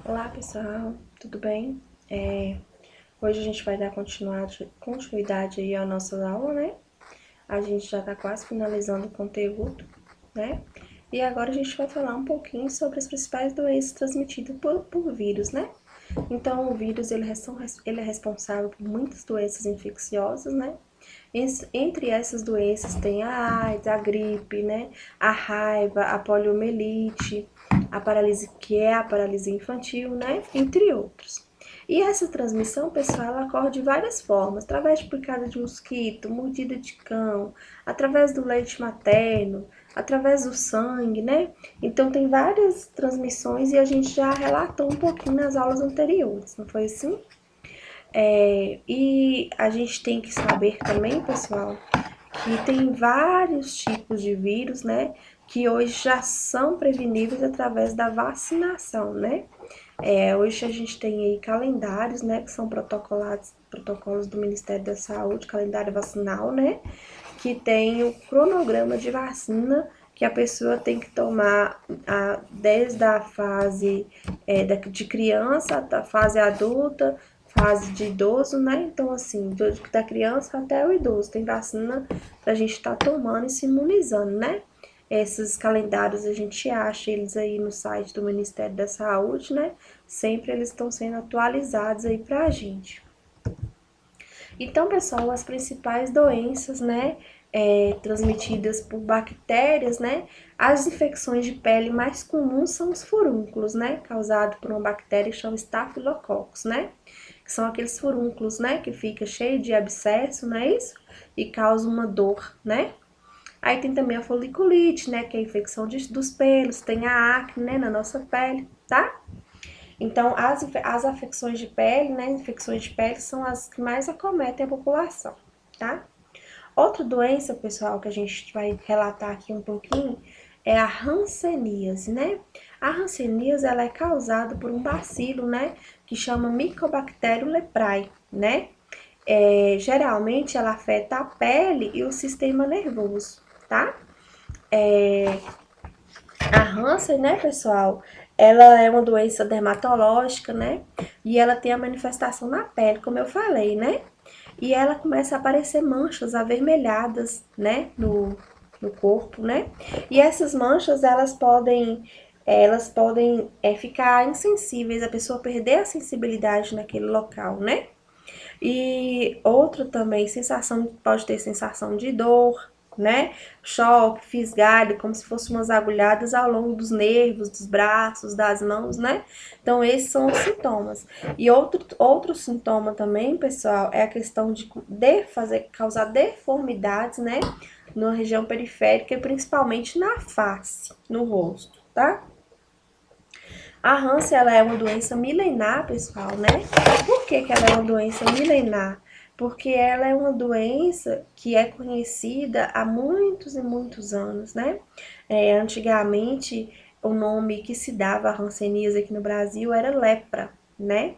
Olá pessoal, tudo bem? Hoje a gente vai dar continuidade aí à nossa aula, né? A gente já tá quase finalizando o conteúdo, né? E agora a gente vai falar um pouquinho sobre as principais doenças transmitidas por vírus, né? Então, o vírus ele é responsável por muitas doenças infecciosas, né? Entre essas doenças tem a AIDS, a gripe, né? A raiva, a poliomielite, a paralisia, que é a paralisia infantil, né? Entre outros. E essa transmissão, pessoal, ela ocorre de várias formas, através de picada de mosquito, mordida de cão, através do leite materno, através do sangue, né? Então tem várias transmissões e a gente já relatou um pouquinho nas aulas anteriores, não foi assim? E a gente tem que saber também, pessoal, que tem vários tipos de vírus, né? Que hoje já são preveníveis através da vacinação, né? Hoje a gente tem aí calendários, né? Que são protocolos do Ministério da Saúde, calendário vacinal, né? Que tem o cronograma de vacina que a pessoa tem que tomar desde a fase de criança até a fase adulta, fase de idoso, né? Então, assim, da criança até o idoso, tem vacina pra gente estar tomando e se imunizando, né? Esses calendários a gente acha eles aí no site do Ministério da Saúde, né? Sempre eles estão sendo atualizados aí pra gente. Então, pessoal, as principais doenças, né, transmitidas por bactérias, né, as infecções de pele mais comuns são os furúnculos, né, causados por uma bactéria que chama Staphylococcus, né, que são aqueles furúnculos, né, que fica cheio de abscesso, não é isso? E causa uma dor, né? Aí tem também a foliculite, né, que é a infecção dos pelos, tem a acne, né, na nossa pele, tá? Então, as afecções de pele, né, infecções de pele são as que mais acometem a população, tá? Outra doença, pessoal, que a gente vai relatar aqui um pouquinho, é a hanseníase, né? A hanseníase, ela é causada por um bacilo, né, que chama Mycobacterium leprae, né? Geralmente, ela afeta a pele e o sistema nervoso, tá? A Hansen, né, pessoal, ela é uma doença dermatológica, né? E ela tem a manifestação na pele, como eu falei, né? E ela começa a aparecer manchas avermelhadas, né, no corpo, né? E essas manchas, elas podem ficar insensíveis, a pessoa perder a sensibilidade naquele local, né? E outro também, pode ter sensação de dor, né? Choque, fisgalho, como se fossem umas agulhadas ao longo dos nervos, dos braços, das mãos, né? Então, esses são os sintomas. E outro sintoma também, pessoal, é a questão de causar deformidades, né? Na região periférica e principalmente na face, no rosto, tá? A Hansen, ela é uma doença milenar, pessoal, né? Por que ela é uma doença milenar? Porque ela é uma doença que é conhecida há muitos e muitos anos, né? Antigamente, o nome que se dava à hanseníase aqui no Brasil era lepra, né?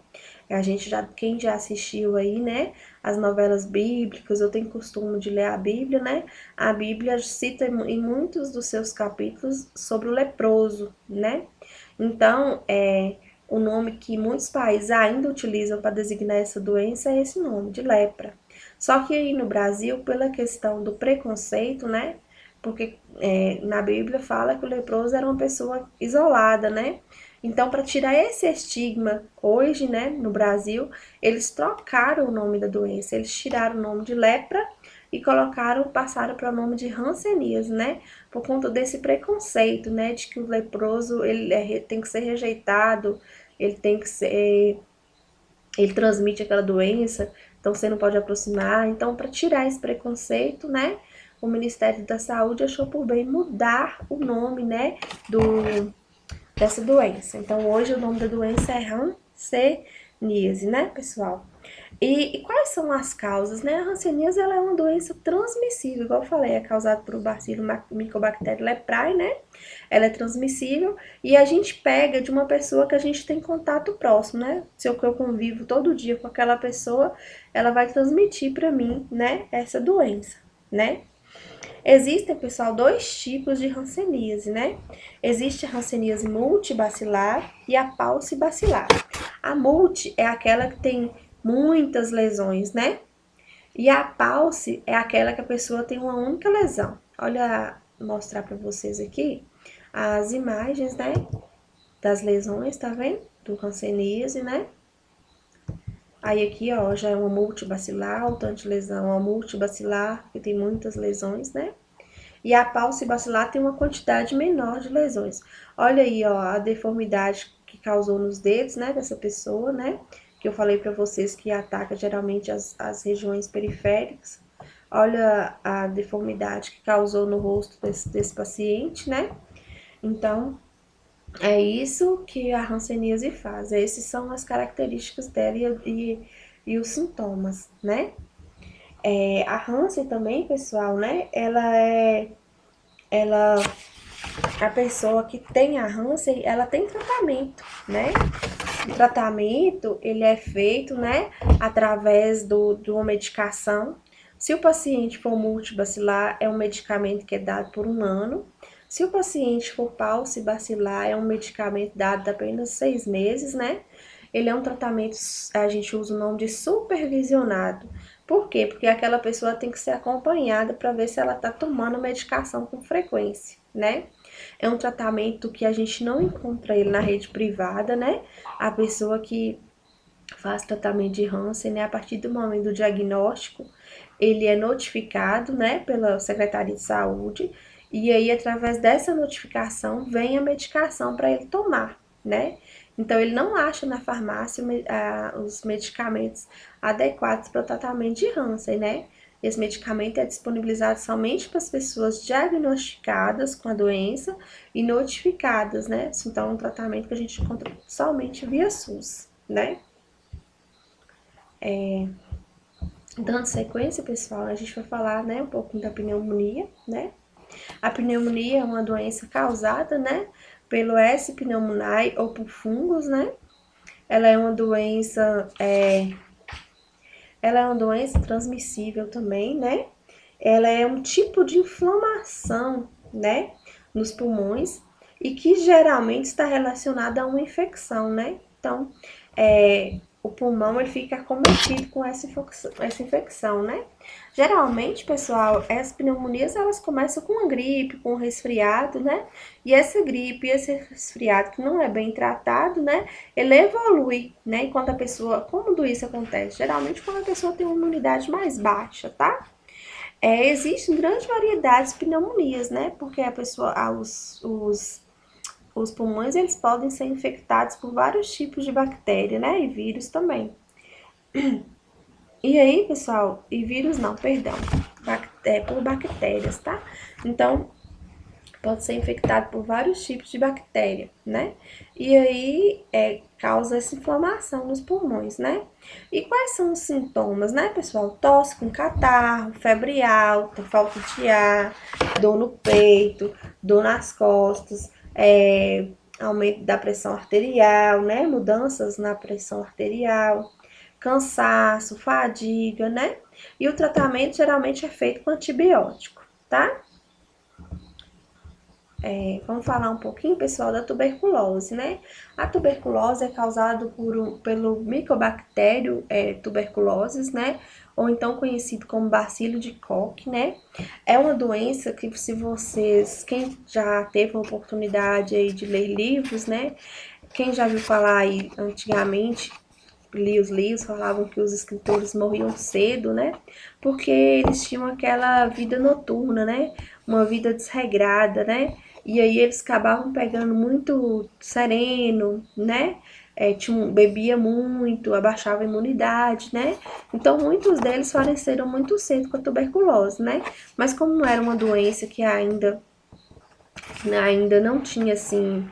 Quem já assistiu aí, né, as novelas bíblicas, eu tenho costume de ler a Bíblia, né? A Bíblia cita em muitos dos seus capítulos sobre o leproso, né? Então, o nome que muitos países ainda utilizam para designar essa doença é esse nome, de lepra. Só que aí no Brasil, pela questão do preconceito, né? Porque na Bíblia fala que o leproso era uma pessoa isolada, né? Então, para tirar esse estigma hoje, né, no Brasil, eles trocaram o nome da doença. Eles tiraram o nome de lepra e passaram para o nome de hanseníase, né? Por conta desse preconceito, né, de que o leproso tem que ser rejeitado, ele tem que ser, ele transmite aquela doença, então você não pode aproximar. Então, para tirar esse preconceito, né, o Ministério da Saúde achou por bem mudar o nome, né, dessa doença. Então, hoje o nome da doença é hanseníase, né, pessoal? E quais são as causas, né? A hanseníase ela é uma doença transmissível, igual eu falei, é causada por um bacilo Mycobacterium leprae, né? Ela é transmissível e a gente pega de uma pessoa que a gente tem contato próximo, né? Se eu convivo todo dia com aquela pessoa, ela vai transmitir para mim, né, essa doença, né? Existem, pessoal, dois tipos de hanseníase, né? Existe a hanseníase multibacilar e a paucibacilar. A multi é aquela que tem muitas lesões, né? E a pauci é aquela que a pessoa tem uma única lesão. Olha, vou mostrar para vocês aqui as imagens, né? Das lesões, tá vendo? Do hanseníase, né? Aí aqui, ó, já é uma multibacilar, o tanto de lesão, uma multibacilar, que tem muitas lesões, né? E a paucibacilar tem uma quantidade menor de lesões. Olha aí, ó, a deformidade que causou nos dedos, né, dessa pessoa, né? Que eu falei para vocês que ataca geralmente as regiões periféricas. Olha a deformidade que causou no rosto desse paciente, né? Então, é isso que a hanseníase faz. Essas são as características dela e os sintomas, né? A Hansen também, pessoal, né? Ela a pessoa que tem a Hansen, ela tem tratamento, né? O tratamento, ele é feito, né, através de uma medicação. Se o paciente for multibacilar, é um medicamento que é dado por 1 ano. Se o paciente for paucibacilar, é um medicamento dado apenas 6 meses, né? Ele é um tratamento, a gente usa o nome de supervisionado. Por quê? Porque aquela pessoa tem que ser acompanhada para ver se ela está tomando medicação com frequência, né? É um tratamento que a gente não encontra ele na rede privada, né? A pessoa que faz tratamento de Hansen, né, a partir do momento do diagnóstico, ele é notificado, né, pela Secretaria de Saúde, e aí através dessa notificação vem a medicação para ele tomar, né? Então ele não acha na farmácia os medicamentos adequados para o tratamento de Hansen, né? Esse medicamento é disponibilizado somente para as pessoas diagnosticadas com a doença e notificadas, né? Então é um tratamento que a gente encontra somente via SUS, né? Dando sequência, pessoal, a gente vai falar, né, um pouquinho da pneumonia, né? A pneumonia é uma doença causada, né, pelo S. pneumoniae ou por fungos, né? Ela é uma doença, ela é uma doença transmissível também, né? Ela é um tipo de inflamação, né, nos pulmões e que geralmente está relacionada a uma infecção, né? Então, o pulmão ele fica acometido com essa infecção, né? Geralmente, pessoal, as pneumonias elas começam com uma gripe, com um resfriado, né? E essa gripe, esse resfriado que não é bem tratado, né? Ele evolui, né? Enquanto a pessoa, como isso acontece? Geralmente quando a pessoa tem uma imunidade mais baixa, tá? Existem grandes variedades de pneumonias, né? Porque a pessoa, os pulmões eles podem ser infectados por vários tipos de bactéria, né? E vírus também. E aí, pessoal, e vírus não, perdão, por bactérias, tá? Então, pode ser infectado por vários tipos de bactéria, né? E aí, causa essa inflamação nos pulmões, né? E quais são os sintomas, né, pessoal? Tosse com catarro, febre alta, falta de ar, dor no peito, dor nas costas, aumento da pressão arterial, né? Mudanças na pressão arterial, cansaço, fadiga, né? E o tratamento geralmente é feito com antibiótico, tá? Vamos falar um pouquinho, pessoal, da tuberculose, né? A tuberculose é causada pelo micobactério tuberculoses, né? Ou então conhecido como bacilo de Koch, né? É uma doença que se vocês, quem já teve a oportunidade aí de ler livros, né? Quem já viu falar aí antigamente, li os livros, falavam que os escritores morriam cedo, né? Porque eles tinham aquela vida noturna, né? Uma vida desregrada, né? E aí eles acabavam pegando muito sereno, né? Bebia muito, abaixava a imunidade, né? Então muitos deles faleceram muito cedo com a tuberculose, né? Mas como não era uma doença que ainda não tinha assim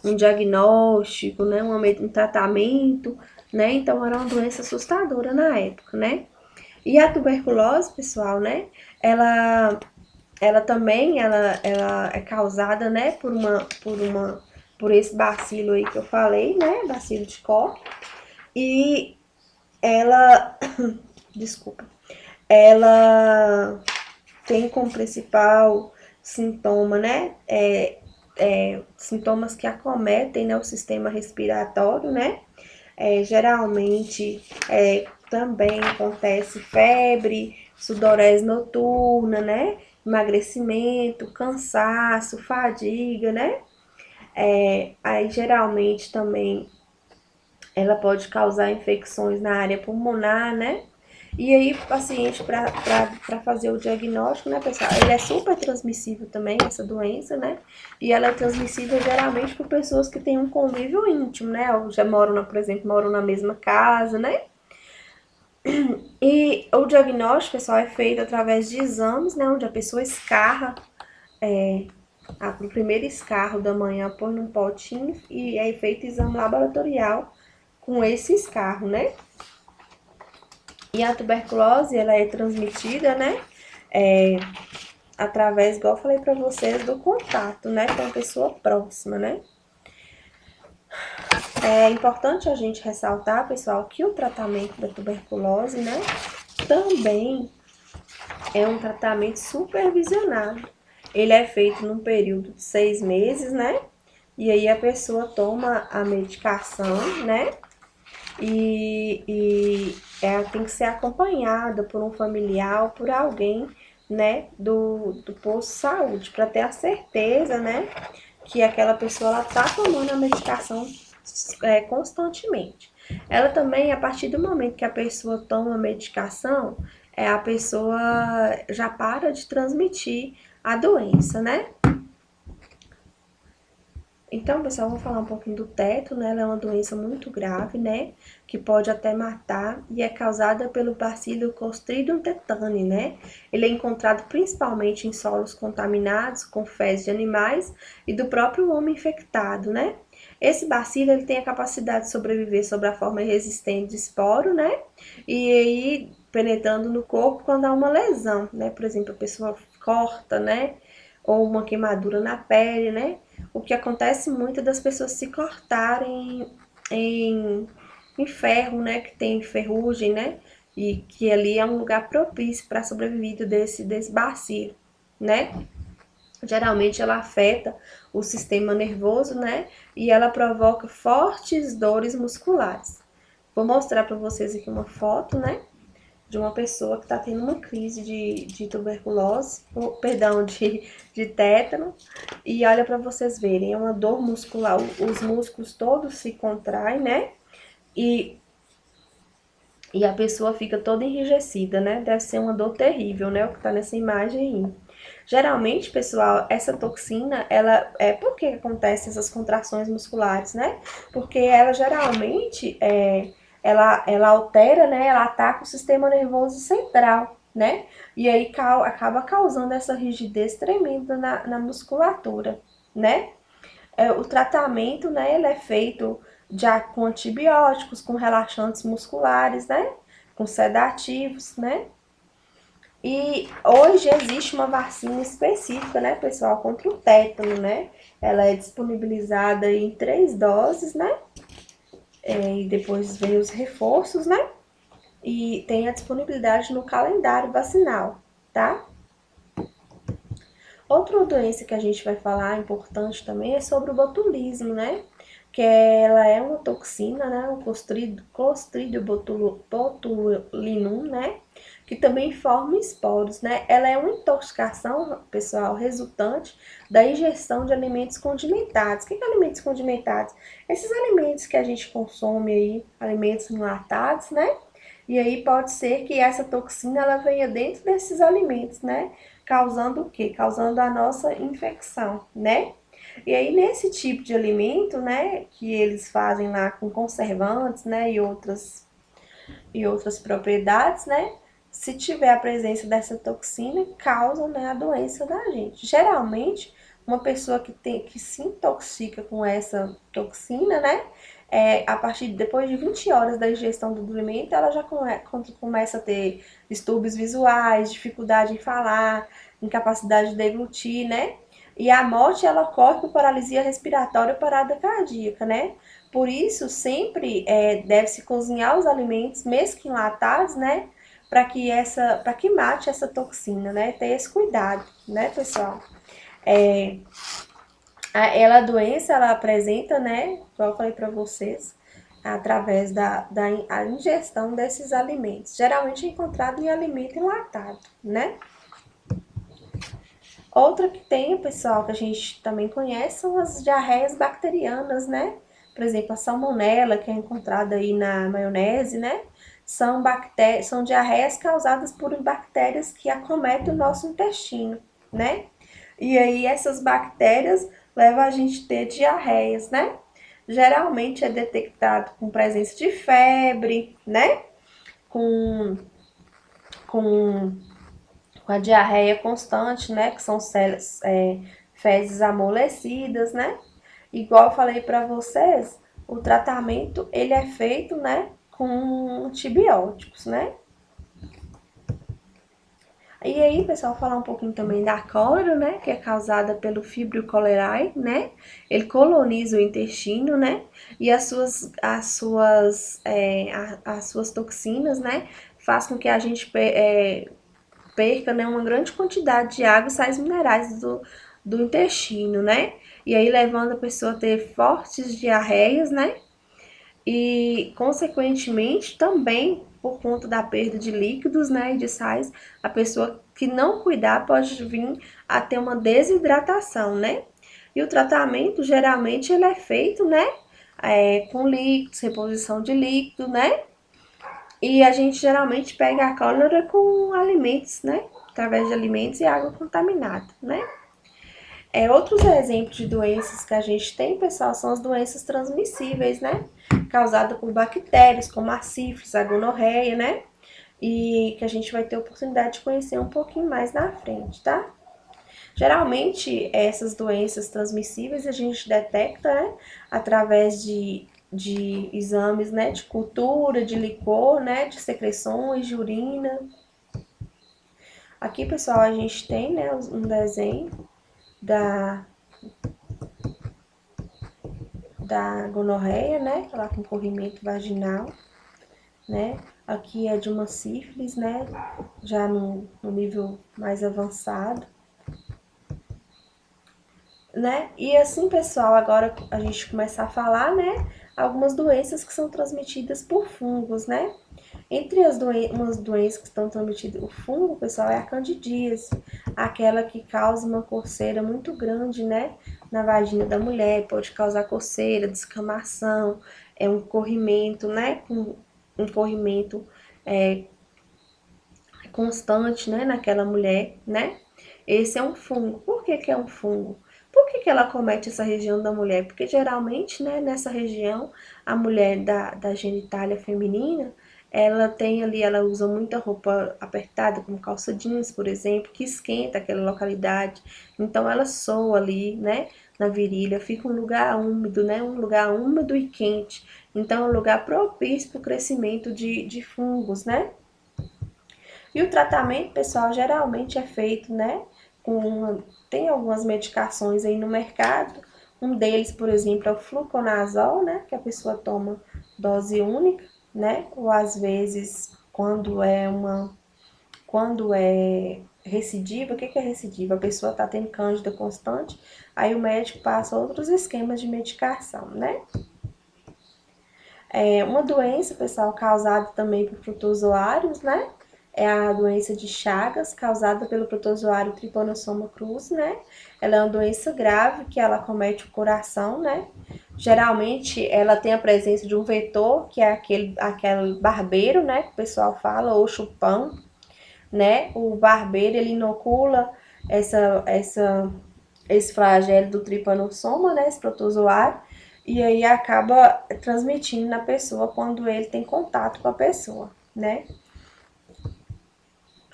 um diagnóstico, né, um tratamento, né? Então era uma doença assustadora na época, né? E a tuberculose, pessoal, né? Ela também ela é causada, né, por esse bacilo aí que eu falei, né? Bacilo de Koch. E ela, desculpa, ela tem como principal sintoma, né, sintomas que acometem, né, o sistema respiratório, né, geralmente também acontece febre, sudorese noturna, né, emagrecimento, cansaço, fadiga, né, aí geralmente também ela pode causar infecções na área pulmonar, né? E aí, o paciente, para fazer o diagnóstico, né, pessoal, ele é super transmissível também, essa doença, né? E ela é transmissível geralmente por pessoas que têm um convívio íntimo, né? Ou já moram, por exemplo, moram na mesma casa, né? E o diagnóstico, pessoal, é feito através de exames, né? Onde a pessoa escarra, o primeiro escarro da manhã, põe num potinho e é feito exame laboratorial com esse escarro, né? E a tuberculose, ela é transmitida, né? Através, igual eu falei pra vocês, do contato, né? Com a pessoa próxima, né? É importante a gente ressaltar, pessoal, que o tratamento da tuberculose, né? Também é um tratamento supervisionado. Ele é feito num período de 6 meses, né? E aí a pessoa toma a medicação, né? E ela tem que ser acompanhada por um familiar ou por alguém, né, do posto de saúde, para ter a certeza, né, que aquela pessoa ela tá tomando a medicação constantemente. Ela também, a partir do momento que a pessoa toma a medicação, a pessoa já para de transmitir a doença, né? Então, pessoal, vamos falar um pouquinho do tétano, né? Ela é uma doença muito grave, né? Que pode até matar e é causada pelo bacilo Clostridium tetani, né? Ele é encontrado principalmente em solos contaminados com fezes de animais e do próprio homem infectado, né? Esse bacilo ele tem a capacidade de sobreviver sob a forma resistente de esporo, né? E aí penetrando no corpo quando há uma lesão, né? Por exemplo, a pessoa corta, né? Ou uma queimadura na pele, né? O que acontece muito é das pessoas se cortarem em ferro, né? Que tem ferrugem, né? E que ali é um lugar propício para a sobrevivência desse bacilo, né? Geralmente ela afeta o sistema nervoso, né? E ela provoca fortes dores musculares. Vou mostrar para vocês aqui uma foto, né? De uma pessoa que está tendo uma crise de tuberculose, ou, perdão, de tétano, e olha para vocês verem, é uma dor muscular, os músculos todos se contraem, né? E, e a pessoa fica toda enrijecida, né? Deve ser uma dor terrível, né? O que tá nessa imagem aí. Geralmente, pessoal, essa toxina, ela por que acontecem essas contrações musculares, né? Porque ela geralmente ela altera, né? Ela ataca o sistema nervoso central, né? E aí acaba causando essa rigidez tremenda na musculatura, né? O tratamento, né, ele é feito já com antibióticos, com relaxantes musculares, né? Com sedativos, né? E hoje existe uma vacina específica, né, pessoal, contra o tétano, né? Ela é disponibilizada em 3 doses, né? E depois vem os reforços, né? E tem a disponibilidade no calendário vacinal, tá? Outra doença que a gente vai falar importante também é sobre o botulismo, né? Que ela é uma toxina, né? O Clostridium botulinum, né? Que também forma esporos, né? Ela é uma intoxicação, pessoal, resultante da ingestão de alimentos condimentados. O que é alimentos condimentados? Esses alimentos que a gente consome aí, alimentos enlatados, né? E aí pode ser que essa toxina ela venha dentro desses alimentos, né? Causando o quê? Causando a nossa infecção, né? E aí nesse tipo de alimento, né, que eles fazem lá com conservantes, né, e outras propriedades, né? Se tiver a presença dessa toxina, causa, né, a doença da gente. Geralmente, uma pessoa que se intoxica com essa toxina, né, a partir depois de 20 horas da ingestão do alimento, ela já começa a ter distúrbios visuais, dificuldade em falar, incapacidade de deglutir, né? E a morte ela ocorre por paralisia respiratória ou parada cardíaca, né? Por isso, sempre deve-se cozinhar os alimentos, mesmo que enlatados, né? para que mate essa toxina, né? Ter esse cuidado, né, pessoal? A doença, ela apresenta, né, como eu falei para vocês, através da ingestão desses alimentos. Geralmente é encontrado em alimento enlatado, né? Outra que tem, pessoal, que a gente também conhece, são as diarreias bacterianas, né? Por exemplo, a salmonela, que é encontrada aí na maionese, né? São diarreias causadas por bactérias que acometem o nosso intestino, né? E aí essas bactérias levam a gente a ter diarreias, né? Geralmente é detectado com presença de febre, né? Com, com com a diarreia constante, né? Que são fezes amolecidas, né? Igual eu falei para vocês, o tratamento ele é feito, né? Com antibióticos, né? E aí, pessoal, falar um pouquinho também da cólera, né? Que é causada pelo Vibrio cholerae, né? Ele coloniza o intestino, né? E as suas toxinas, né? Faz com que a gente perca, né, uma grande quantidade de água e sais minerais do intestino, né? E aí levando a pessoa a ter fortes diarreias, né? E, consequentemente, também por conta da perda de líquidos, né, e de sais, a pessoa que não cuidar pode vir a ter uma desidratação, né? E o tratamento, geralmente, ele é feito, né, com líquidos, reposição de líquido, né? E a gente geralmente pega a cólera com alimentos, né? Através de alimentos e água contaminada, né? Outros exemplos de doenças que a gente tem, pessoal, são as doenças transmissíveis, né? Causadas por bactérias, como a sífilis, a gonorreia, né? E que a gente vai ter a oportunidade de conhecer um pouquinho mais na frente, tá? Geralmente, essas doenças transmissíveis a gente detecta, né, através de exames, né, de cultura, de licor, né, de secreções, de urina. Aqui, pessoal, a gente tem, né, um desenho da, da gonorreia, né, ela com corrimento vaginal, né. Aqui é de uma sífilis, né, já no nível mais avançado. Né? E assim, pessoal, agora a gente começa a falar, né, algumas doenças que são transmitidas por fungos, né? Entre umas doenças que estão transmitidas por fungo, pessoal, é a candidíase, aquela que causa uma coceira muito grande, né, na vagina da mulher, pode causar coceira, descamação, um corrimento, né, um corrimento é, constante, né, naquela mulher, né? Esse é um fungo. Por que que é um fungo? Por que que ela acomete essa região da mulher? Porque geralmente, né, nessa região, a mulher da genitália feminina, ela tem ali, ela usa muita roupa apertada, como calça jeans, por exemplo, que esquenta aquela localidade. Então ela soa ali, né, na virilha, fica um lugar úmido, né, um lugar úmido e quente. Então é um lugar propício para o crescimento de fungos, né? E o tratamento, pessoal, geralmente é feito, né, tem algumas medicações aí no mercado. Um deles, por exemplo, é o fluconazol, né, que a pessoa toma dose única, né, ou às vezes quando é recidiva. O que é recidiva? A pessoa está tendo cândida constante, aí o médico passa outros esquemas de medicação, né? Uma doença, pessoal, causada também por protozoários, né? É a doença de Chagas, causada pelo protozoário Trypanosoma cruzi, né? Ela é uma doença grave que ela acomete o coração, né? Geralmente ela tem a presença de um vetor, que é aquele barbeiro, né? Que o pessoal fala, ou chupão, né? O barbeiro, ele inocula esse flagelo do tripanossoma, né, esse protozoário, e aí acaba transmitindo na pessoa quando ele tem contato com a pessoa, né?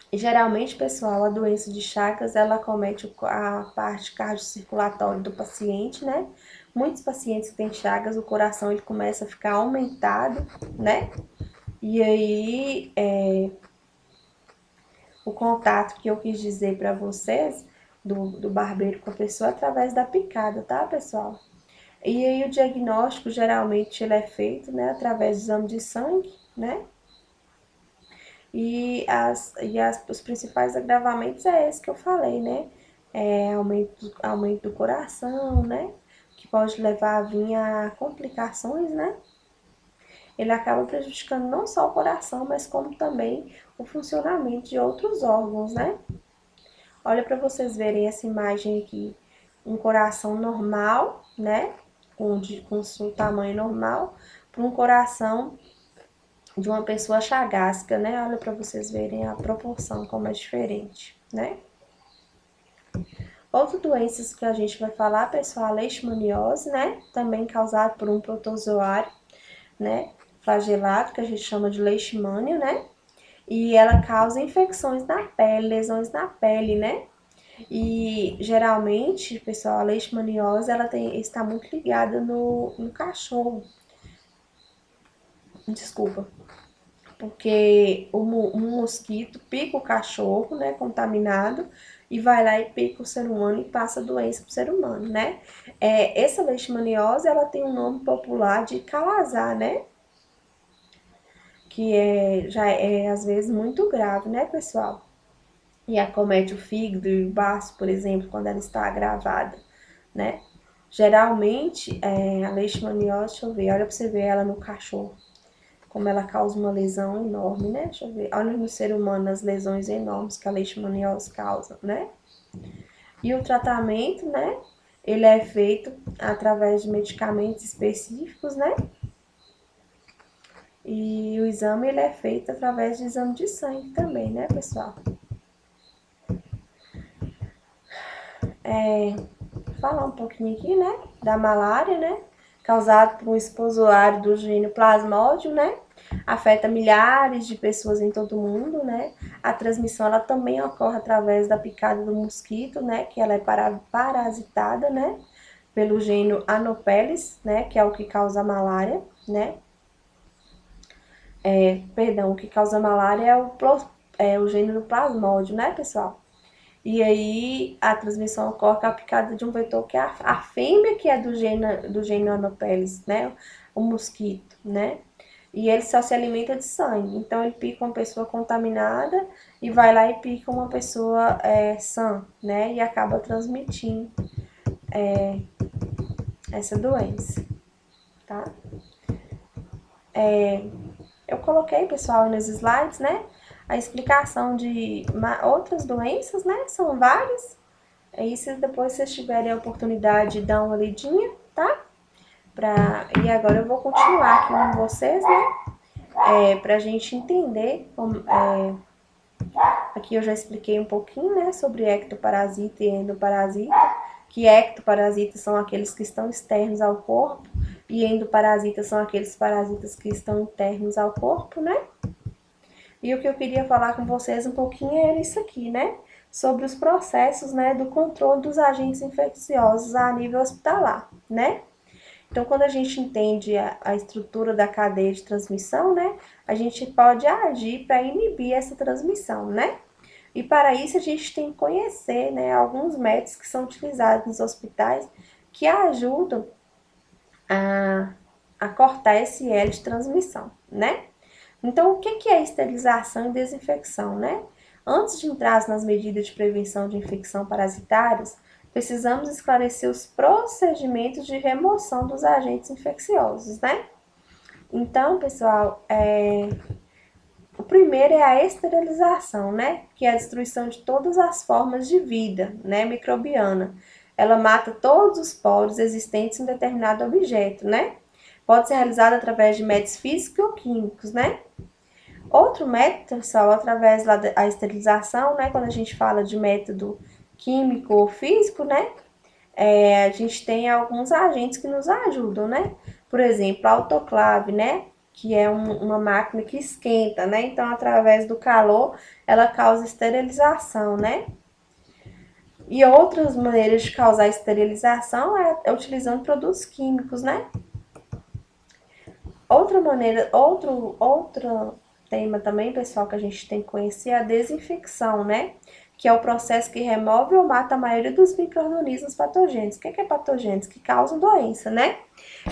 E geralmente, pessoal, a doença de Chagas, ela acomete a parte cardiocirculatória do paciente, né? Muitos pacientes que têm Chagas, o coração ele começa a ficar aumentado, né? E aí, o contato que eu quis dizer para vocês do barbeiro com a pessoa através da picada, tá, pessoal? E aí o diagnóstico geralmente ele é feito, né, através do exame de sangue, né? Os principais agravamentos é esse que eu falei, né? Aumento do coração, né? Que pode levar a vir a complicações, né? Ele acaba prejudicando não só o coração, mas como também o funcionamento de outros órgãos, né? Olha para vocês verem essa imagem aqui, um coração normal, né? Com seu tamanho normal, para um coração de uma pessoa chagasca, né? Olha para vocês verem a proporção como é diferente, né? Outras doenças que a gente vai falar, pessoal, a leishmaniose, né? Também causada por um protozoário, né? Flagelado, que a gente chama de leishmania, né? E ela causa infecções na pele, lesões na pele, né? E geralmente, pessoal, a leishmaniose está muito ligada no cachorro. Desculpa. Porque um mosquito pica o cachorro, né, contaminado, e vai lá e pica o ser humano e passa a doença pro ser humano, né? Essa leishmaniose, ela tem um nome popular de calazar, né? Que já é, às vezes, muito grave, né, pessoal? E acomete o fígado e o baço, por exemplo, quando ela está agravada, né? Geralmente, a leishmaniose, deixa eu ver, olha pra você ver ela no cachorro, como ela causa uma lesão enorme, né? Deixa eu ver, olha no ser humano as lesões enormes que a leishmaniose causa, né? E o tratamento, né? Ele é feito através de medicamentos específicos, né? E o exame, ele é feito através de exame de sangue também, né, pessoal? Falar um pouquinho aqui, né, da malária, né, causado por um esporuário do gênero Plasmodium, né, afeta milhares de pessoas em todo o mundo, né, a transmissão, ela também ocorre através da picada do mosquito, né, que ela é parasitada, né, pelo gênero Anopheles, né, que é o que causa a malária, né, o que causa a malária é o gênero Plasmodium, né, pessoal? E aí a transmissão ocorre com a picada de um vetor que é a fêmea, que é do gênero Anopheles, né? O mosquito, né? E ele só se alimenta de sangue. Então ele pica uma pessoa contaminada e vai lá e pica uma pessoa sã, né? E acaba transmitindo essa doença, tá? Eu coloquei, pessoal, nos slides, né? A explicação de outras doenças, né? São várias. Aí, se depois vocês tiverem a oportunidade de dar uma lidinha, tá? E agora eu vou continuar aqui com vocês, né? Pra gente entender aqui eu já expliquei um pouquinho, né? Sobre ectoparasita e endoparasita. Que ectoparasitas são aqueles que estão externos ao corpo e endoparasitas são aqueles parasitas que estão internos ao corpo, né? E o que eu queria falar com vocês um pouquinho era isso aqui, né? Sobre os processos, né, do controle dos agentes infecciosos a nível hospitalar, né? Então, quando a gente entende a estrutura da cadeia de transmissão, né, a gente pode agir para inibir essa transmissão, né? E para isso a gente tem que conhecer, né, alguns métodos que são utilizados nos hospitais que ajudam a cortar esse elo de transmissão, né? Então, o que é esterilização e desinfecção, né? Antes de entrar nas medidas de prevenção de infecção parasitárias, precisamos esclarecer os procedimentos de remoção dos agentes infecciosos, né? Então, pessoal, o primeiro é a esterilização, né? Que é a destruição de todas as formas de vida, né, microbiana. Ela mata todos os poros existentes em determinado objeto, né? Pode ser realizada através de métodos físicos ou químicos, né? Outro método, pessoal, através da esterilização, né? Quando a gente fala de método químico ou físico, né? A gente tem alguns agentes que nos ajudam, né? Por exemplo, a autoclave, né? Que é uma máquina que esquenta, né? Então, através do calor, ela causa esterilização, né? E outras maneiras de causar esterilização é utilizando produtos químicos, né? Outra maneira, outro tema também, pessoal, que a gente tem que conhecer é a desinfecção, né? Que é o processo que remove ou mata a maioria dos micro-organismos patogênicos. O que é patogênicos? Que causam doença, né?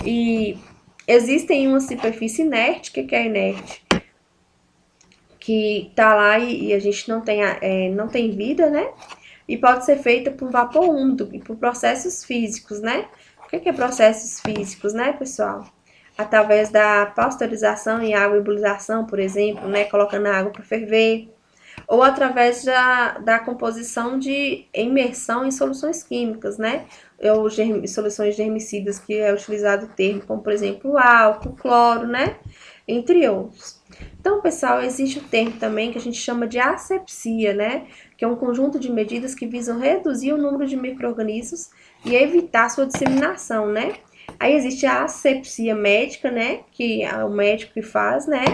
E existem uma superfície inerte, que é inerte? que tá lá e a gente não tem vida, né? E pode ser feita por vapor úmido e por processos físicos, né? O que é processos físicos, né, pessoal? Através da pasteurização em água e ebulização, por exemplo, né? Colocando a água para ferver. Ou através da composição de imersão em soluções químicas, né? Ou soluções germicidas, que é utilizado o termo, como por exemplo álcool, cloro, né? Entre outros. Então, pessoal, existe o termo também que a gente chama de asepsia, né? Que é um conjunto de medidas que visam reduzir o número de micro-organismos e evitar sua disseminação, né? Aí existe a asepsia médica, né? Que é o médico que faz, né?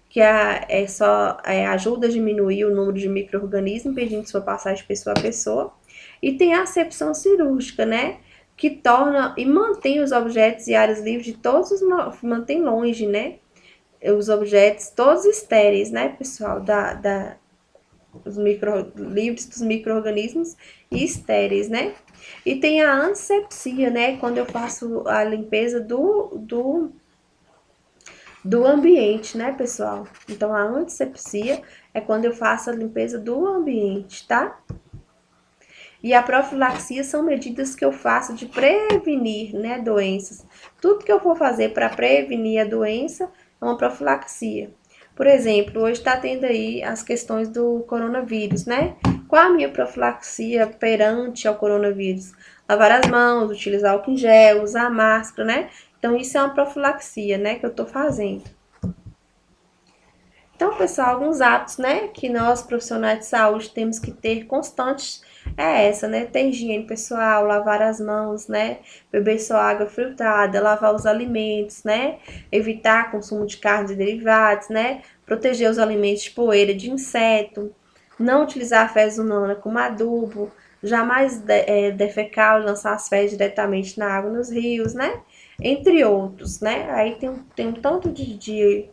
Que ajuda a diminuir o número de micro-organismos, impedindo sua passagem de pessoa a pessoa. E tem a asepção cirúrgica, né? Que torna e mantém os objetos e áreas livres de todos os... mantém longe, né? Os objetos todos estéreis, né, pessoal? Os livres dos micro-organismos e estéreis, né? E tem a antisepsia, né? Quando eu faço a limpeza do ambiente, né, pessoal? Então, a antisepsia é quando eu faço a limpeza do ambiente, tá? E a profilaxia são medidas que eu faço de prevenir, né, doenças. Tudo que eu for fazer para prevenir a doença é uma profilaxia. Por exemplo, hoje está tendo aí as questões do coronavírus, né? Qual a minha profilaxia perante ao coronavírus? Lavar as mãos, utilizar álcool em gel, usar máscara, né? Então, isso é uma profilaxia, né, que eu tô fazendo. Então, pessoal, alguns hábitos, né, que nós profissionais de saúde temos que ter constantes é essa, né? Ter higiene pessoal, lavar as mãos, né? Beber só água filtrada, lavar os alimentos, né? Evitar consumo de carnes e derivados, né? Proteger os alimentos de poeira, de inseto, não utilizar a fezes humana como adubo, jamais defecar ou lançar as fezes diretamente na água, nos rios, né? Entre outros, né? Aí tem um tanto de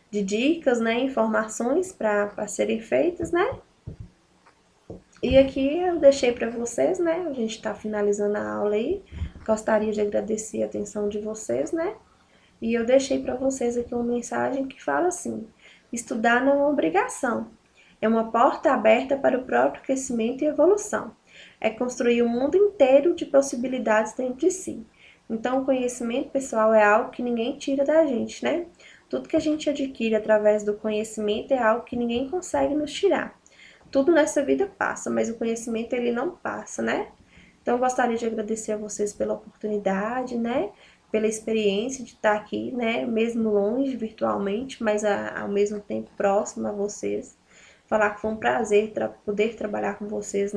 dicas, né, informações para serem feitas, né? E aqui eu deixei para vocês, né? A gente está finalizando a aula aí. Gostaria de agradecer a atenção de vocês, né? E eu deixei para vocês aqui uma mensagem que fala assim: estudar não é uma obrigação, é uma porta aberta para o próprio crescimento e evolução. É construir um mundo inteiro de possibilidades dentro de si. Então, o conhecimento pessoal é algo que ninguém tira da gente, né? Tudo que a gente adquire através do conhecimento é algo que ninguém consegue nos tirar. Tudo nessa vida passa, mas o conhecimento ele não passa, né? Então, eu gostaria de agradecer a vocês pela oportunidade, né? Pela experiência de estar aqui, né? Mesmo longe, virtualmente, mas ao mesmo tempo próximo a vocês. Falar que foi um prazer poder trabalhar com vocês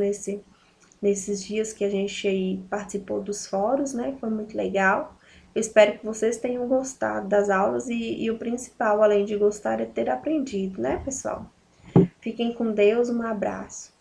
nesses dias que a gente aí participou dos fóruns, né? Foi muito legal. Eu espero que vocês tenham gostado das aulas e o principal, além de gostar, é ter aprendido, né, pessoal? Fiquem com Deus, um abraço.